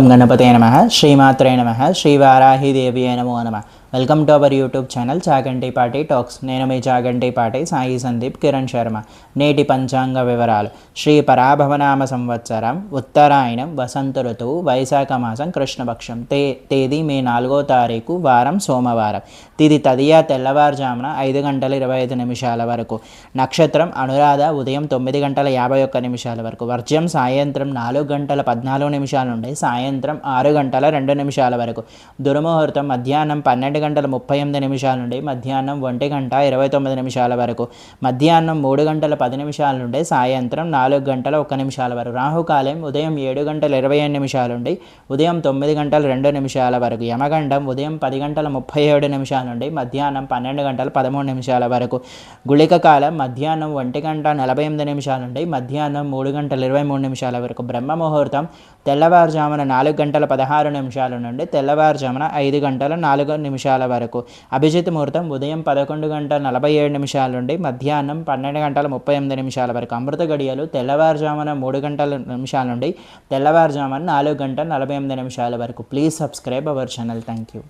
గణపతే నమ శ్రీమాత్రే నమ శ్రీవారాహిదేవి నమో నమ. Welcome to our YouTube channel Chaganti పాటి టాక్స్. నేను మీ చాగంటి పాటి సాయి సందీప్ కిరణ్ శర్మ. నేటి పంచాంగ వివరాలు. శ్రీ పరాభవనామ సంవత్సరం, ఉత్తరాయణం, వసంత ఋతువు, వైశాఖ మాసం, కృష్ణపక్షం. తేదీ మే 4వ తారీఖు, వారం సోమవారం. తిది తదియ తెల్లవారుజామున 5:25 వరకు. నక్షత్రం అనురాధ ఉదయం 9:51 వరకు. వర్జ్యం సాయంత్రం 4:14 నుండి సాయంత్రం 6:02 వరకు. దుర్ముహూర్తం మధ్యాహ్నం 12:38 నుండి మధ్యాహ్నం 1:29 వరకు. మధ్యాహ్నం 3:10 నుండి సాయంత్రం 4:01 వరకు. రాహుకాలం ఉదయం 7:25 నుండి ఉదయం 9:02 వరకు. యమగండం ఉదయం 10:37 నుండి మధ్యాహ్నం 12:13 వరకు. గుళిక కాలం మధ్యాహ్నం 1:48 నుండి మధ్యాహ్నం 3:23 వరకు. బ్రహ్మ ముహూర్తం తెల్లవారుజామున 4:16 నుండి తెల్లవారుజామున 5:04 వరకు. అభిజిత్ ముహూర్తం ఉదయం 11:47 నుండి మధ్యాహ్నం 12:38 వరకు. అమృత గడియలు తెల్లవారుజామున 3:00 నుండి తెల్లవారుజామున 4:48 వరకు. Please subscribe our channel. Thank you.